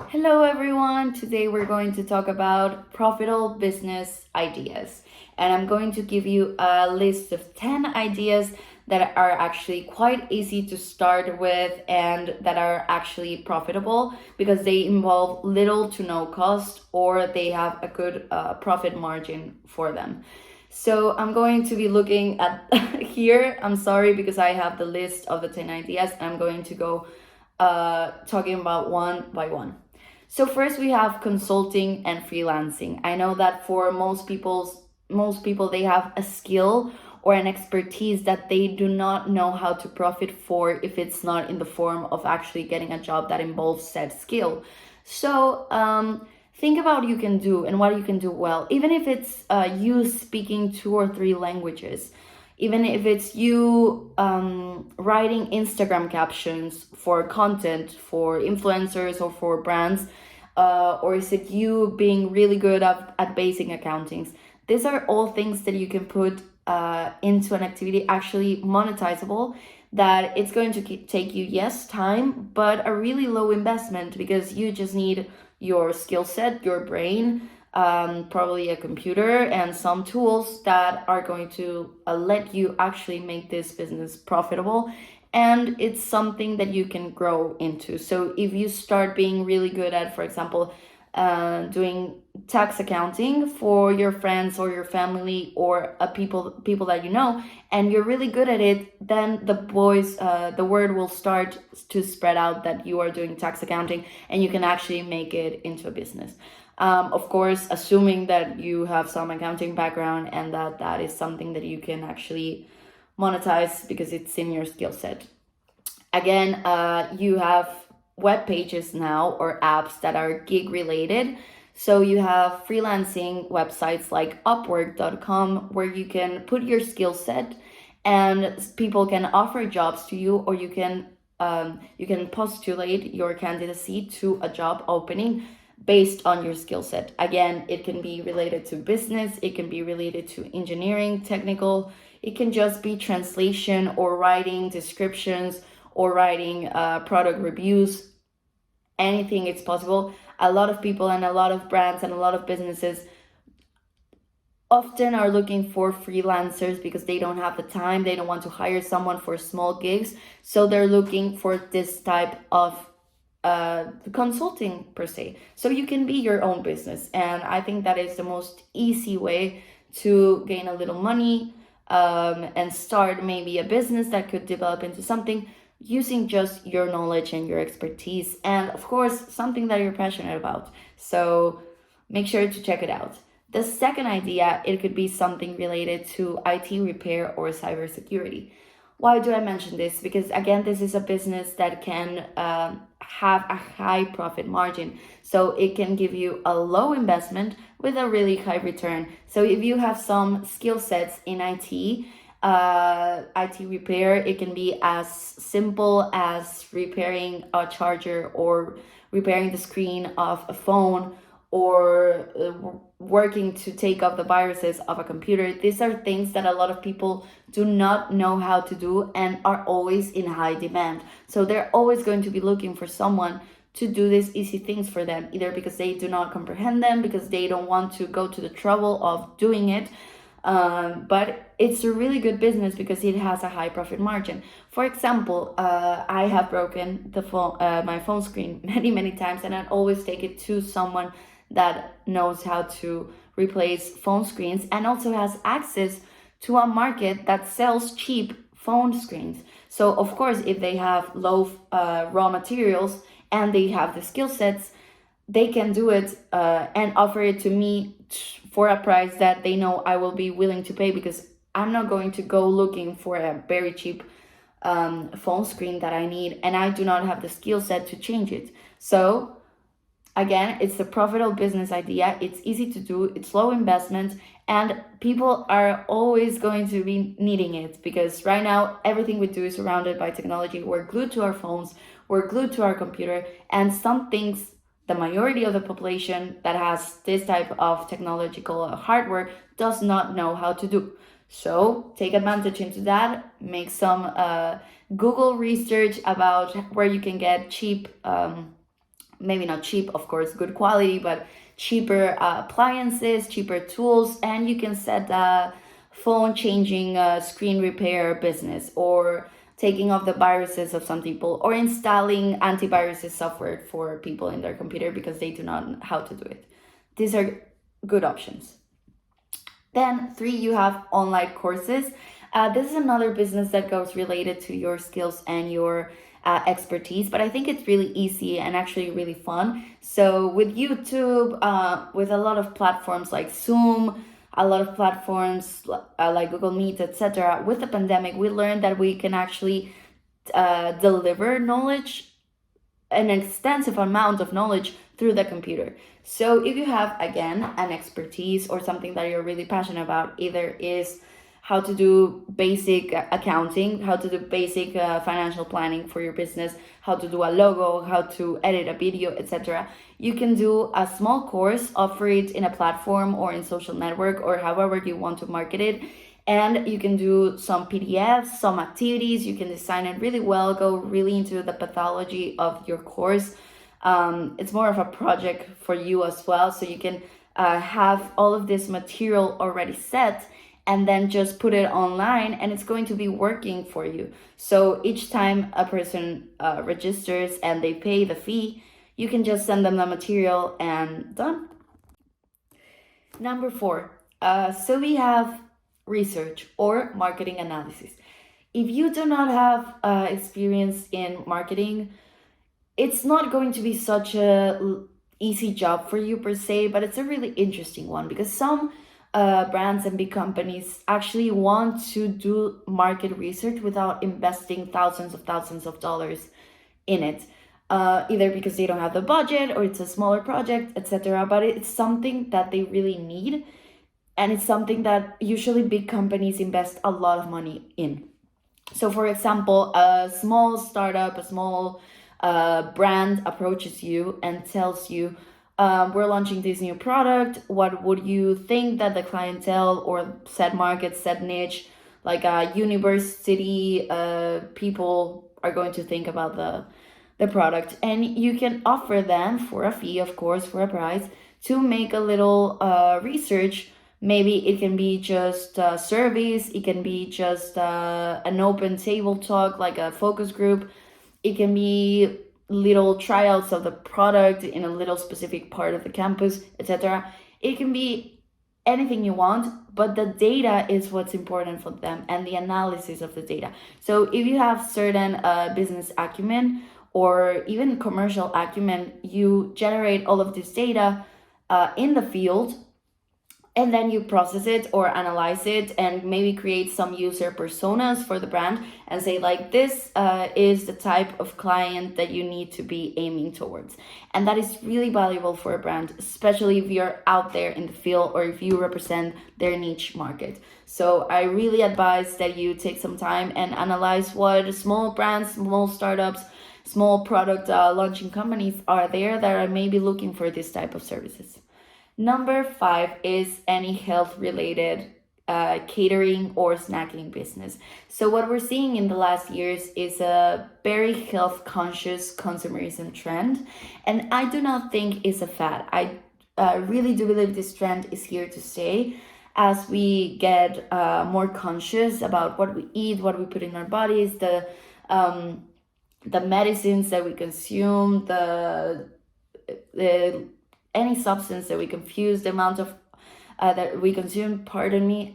Hello, everyone. Today we're going to talk about profitable business ideas. And I'm going to give you a list of 10 ideas that are actually quite easy to start with and that are actually profitable because they involve little to no cost or they have a good profit margin for them. So I'm going to be looking at here. I'm sorry because I have the list of the 10 ideas. I'm going to go talking about one by one. So first we have consulting and freelancing. I know that for most people they have a skill or an expertise that they do not know how to profit for if it's not in the form of actually getting a job that involves said skill. So think about what you can do and what you can do well, even if it's you speaking two or three languages, even if it's you writing Instagram captions for content for influencers or for brands, or is it you being really good at basic accountings. These are all things that you can put into an activity actually monetizable, that it's going to take you, yes, time, but a really low investment because you just need your skill set, your brain, probably a computer and some tools that are going to let you actually make this business profitable. And it's something that you can grow into. So if you start being really good at, for example, doing tax accounting for your friends or your family or people that you know, and you're really good at it, then the word will start to spread out that you are doing tax accounting and you can actually make it into a business. Of course, assuming that you have some accounting background and that is something that you can actually monetize because it's in your skill set. Again, you have web pages now or apps that are gig related. So you have freelancing websites like Upwork.com where you can put your skill set and people can offer jobs to you, or you can postulate your candidacy to a job opening based on your skill set. Again, it can be related to business, it can be related to engineering, technical, it can just be translation or writing descriptions or writing product reviews. Anything it's possible. A lot of people and a lot of brands and a lot of businesses often are looking for freelancers because they don't have the time, they don't want to hire someone for small gigs, so they're looking for this type of consulting per se. So you can be your own business, and I think that is the most easy way to gain a little money, and start maybe a business that could develop into something using just your knowledge and your expertise, and of course something that you're passionate about. So make sure to check it out. The second idea, it could be something related to IT repair or cybersecurity. Why do I mention this? Because again, this is a business that can have a high profit margin. So it can give you a low investment with a really high return. So if you have some skill sets in IT repair, it can be as simple as repairing a charger or repairing the screen of a phone, or working to take off the viruses of a computer. These are things that a lot of people do not know how to do and are always in high demand. So they're always going to be looking for someone to do these easy things for them, either because they do not comprehend them, because they don't want to go to the trouble of doing it. But it's a really good business because it has a high profit margin. For example, I have broken my phone screen many times, and I always take it to someone that knows how to replace phone screens and also has access to a market that sells cheap phone screens. So of course, if they have low raw materials and they have the skill sets, they can do it and offer it to me for a price that they know I will be willing to pay, because I'm not going to go looking for a very cheap phone screen that I need and I do not have the skill set to change it. So again, it's a profitable business idea. It's easy to do, it's low investment, and people are always going to be needing it because right now everything we do is surrounded by technology. We're glued to our phones, we're glued to our computer, and some things the majority of the population that has this type of technological hardware does not know how to do. So take advantage into that, make some Google research about where you can get cheap maybe not cheap, of course, good quality, but cheaper appliances, cheaper tools, and you can set a phone changing screen repair business, or taking off the viruses of some people, or installing antiviruses software for people in their computer because they do not know how to do it. These are good options. Then 3, you have online courses. This is another business that goes related to your skills and your expertise, but I think it's really easy and actually really fun. So with YouTube, with a lot of platforms like Zoom, a lot of platforms like Google Meet, etc. With the pandemic, we learned that we can actually deliver knowledge, an extensive amount of knowledge through the computer. So if you have, again, an expertise or something that you're really passionate about, either is how to do basic accounting, how to do basic financial planning for your business, how to do a logo, how to edit a video, etc. You can do a small course, offer it in a platform or in social network or however you want to market it. And you can do some PDFs, some activities, you can design it really well, go really into the pathology of your course. It's more of a project for you as well, so you can have all of this material already set and then just put it online, and it's going to be working for you. So each time a person registers and they pay the fee, you can just send them the material and done. Number 4, so we have research or marketing analysis. If you do not have experience in marketing, it's not going to be such a easy job for you per se, but it's a really interesting one because some brands and big companies actually want to do market research without investing thousands of dollars in it, either because they don't have the budget or it's a smaller project, etc. But it's something that they really need, and it's something that usually big companies invest a lot of money in. So for example, a small startup, a small brand approaches you and tells you, we're launching this new product. What would you think that the clientele or said market, said niche, like a university people are going to think about the product? And you can offer them for a fee, of course, for a price, to make a little research. Maybe it can be just surveys, it can be just an open table talk, like a focus group. It can be little tryouts of the product in a little specific part of the campus, etc. It can be anything you want, but the data is what's important for them and the analysis of the data. So if you have certain business acumen or even commercial acumen, you generate all of this data in the field, and then you process it or analyze it and maybe create some user personas for the brand and say, like, this is the type of client that you need to be aiming towards. And that is really valuable for a brand, especially if you're out there in the field or if you represent their niche market. So I really advise that you take some time and analyze what small brands, small startups, small product launching companies are there that are maybe looking for this type of services. Number 5 is any health-related catering or snacking business. So what we're seeing in the last years is a very health-conscious consumerism trend, and I do not think it's a fad. I really do believe this trend is here to stay as we get more conscious about what we eat, what we put in our bodies, the medicines that we consume, the any substance that we confuse, the amount of that we consume,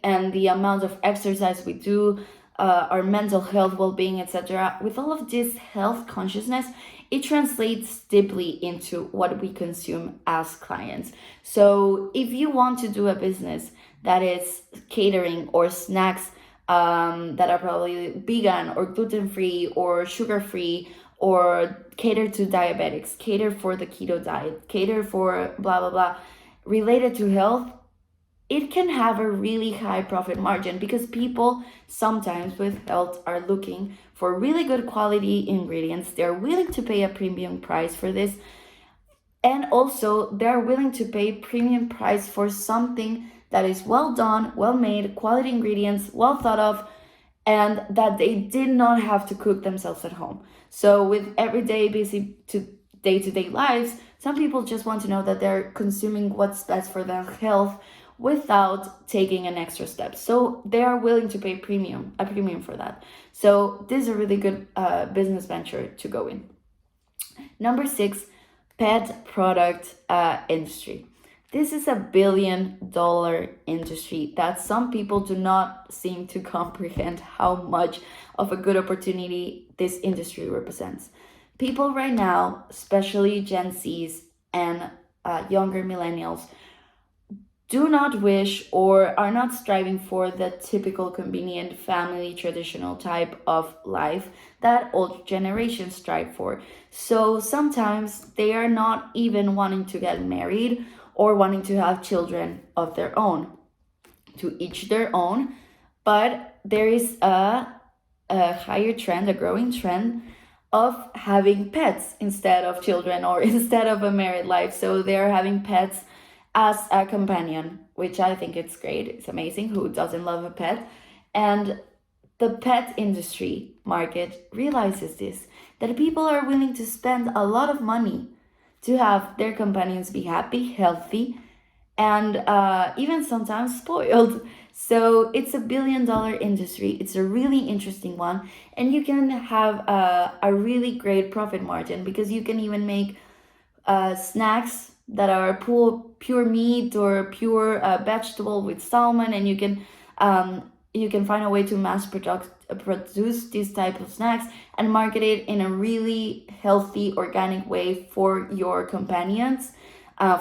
and the amount of exercise we do, our mental health, well-being, etc. With all of this health consciousness, it translates deeply into what we consume as clients. So if you want to do a business that is catering or snacks that are probably vegan or gluten-free or sugar-free, or cater to diabetics, cater for the keto diet, cater for blah, blah, blah, related to health, it can have a really high profit margin because people sometimes with health are looking for really good quality ingredients. They're willing to pay a premium price for this. And also they're willing to pay premium price for something that is well done, well made, quality ingredients, well thought of, and that they did not have to cook themselves at home. So with everyday busy day-to-day lives, some people just want to know that they're consuming what's best for their health without taking an extra step. So they are willing to pay a premium for that. So this is a really good business venture to go in. Number 6, pet product industry. This is $1 billion industry that some people do not seem to comprehend how much of a good opportunity this industry represents. People right now, especially Gen Zs and younger millennials, do not wish or are not striving for the typical convenient family traditional type of life that old generations strive for. So sometimes they are not even wanting to get married or wanting to have children of their own. To each their own, but there is a higher trend, a growing trend of having pets instead of children or instead of a married life. So they're having pets as a companion, which I think it's great. It's amazing. Who doesn't love a pet? And the pet industry market realizes this, that people are willing to spend a lot of money to have their companions be happy, healthy, and even sometimes spoiled. So it's $1 billion industry. It's a really interesting one. And you can have a really great profit margin because you can even make snacks that are pure meat or pure vegetable with salmon, and you can find a way to produce these type of snacks and market it in a really healthy, organic way for your companions,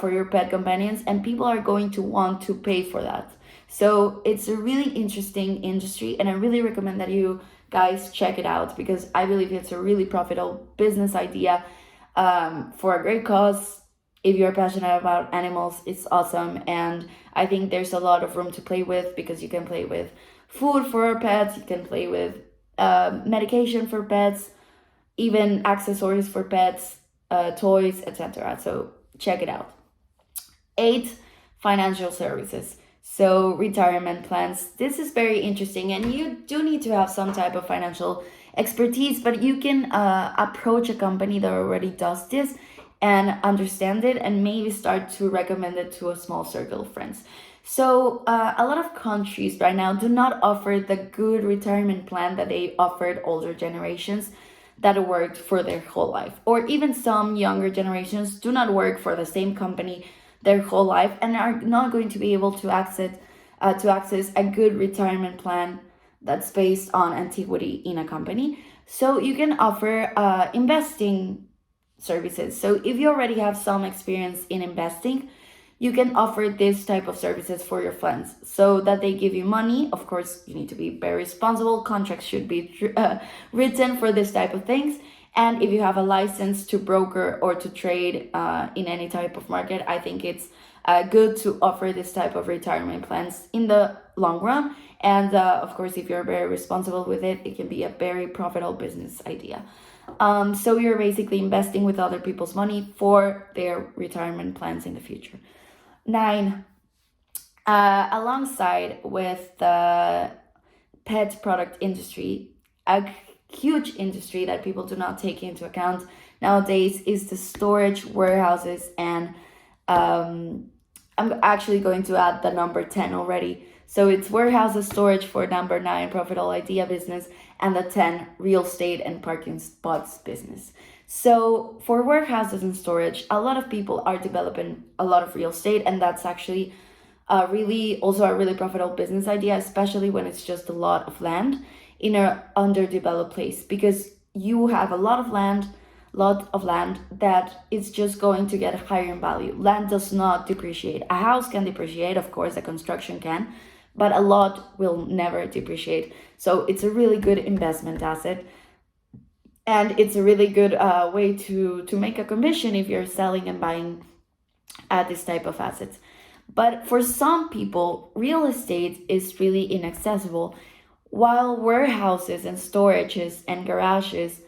for your pet companions, and people are going to want to pay for that. So it's a really interesting industry, and I really recommend that you guys check it out because I believe it's a really profitable business idea for a great cause. If you're passionate about animals, it's awesome. And I think there's a lot of room to play with because you can play with food for pets, you can play with medication for pets, even accessories for pets, toys, etc. So check it out. 8, financial services. So retirement plans. This is very interesting, and you do need to have some type of financial expertise, but you can approach a company that already does this and understand it and maybe start to recommend it to a small circle of friends. So a lot of countries right now do not offer the good retirement plan that they offered older generations that worked for their whole life. Or even some younger generations do not work for the same company their whole life and are not going to be able to access a good retirement plan that's based on antiquity in a company. So you can offer investing services. So if you already have some experience in investing, you can offer this type of services for your friends so that they give you money. Of course, you need to be very responsible. Contracts should be written for this type of things. And if you have a license to broker or to trade in any type of market, I think it's good to offer this type of retirement plans in the long run. And of course, if you're very responsible with it, it can be a very profitable business idea. So you're basically investing with other people's money for their retirement plans in the future. 9, alongside with the pet product industry, a huge industry that people do not take into account nowadays is the storage, warehouses, and I'm actually going to add the number 10 already. So it's warehouses, storage for number 9, profitable idea business, and the 10, real estate and parking spots business. So for warehouses and storage, a lot of people are developing a lot of real estate, and that's actually a really profitable business idea, especially when it's just a lot of land in an underdeveloped place, because you have a lot of land that is just going to get higher in value. Land does not depreciate. A house can depreciate, of course, a construction can, but a lot will never depreciate. So it's a really good investment asset. And it's a really good way to make a commission if you're selling and buying this type of assets. But for some people, real estate is really inaccessible, while warehouses and storages and garages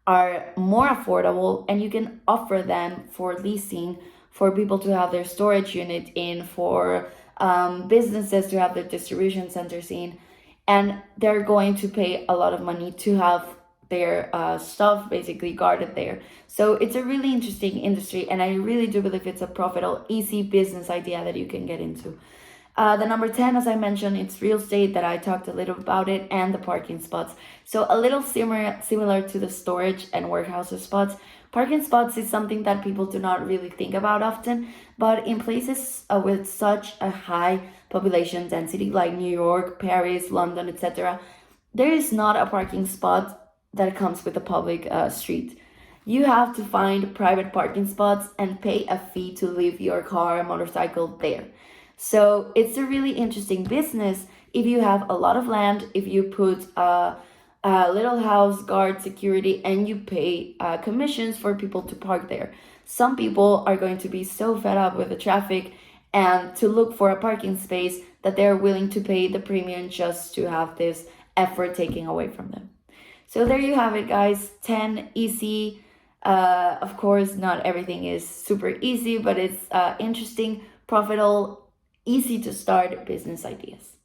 are more affordable, and you can offer them for leasing, for people to have their storage unit in, for businesses to have their distribution centers in, and they're going to pay a lot of money to have their stuff basically guarded there. So it's a really interesting industry, and I really do believe it's a profitable, easy business idea that you can get into. The number 10, as I mentioned, it's real estate that I talked a little about it, and the parking spots. So a little similar to the storage and warehouses spots. Parking spots is something that people do not really think about often, but in places with such a high population density like New York, Paris, London, etc., there is not a parking spot that comes with a public street. You have to find private parking spots and pay a fee to leave your car or motorcycle there. So it's a really interesting business if you have a lot of land, if you put a little house, guard, security, and you pay commissions for people to park there. Some people are going to be so fed up with the traffic and to look for a parking space that they're willing to pay the premium just to have this effort taken away from them. So there you have it, guys. 10 easy. Of course, not everything is super easy, but it's interesting, profitable, easy to start business ideas.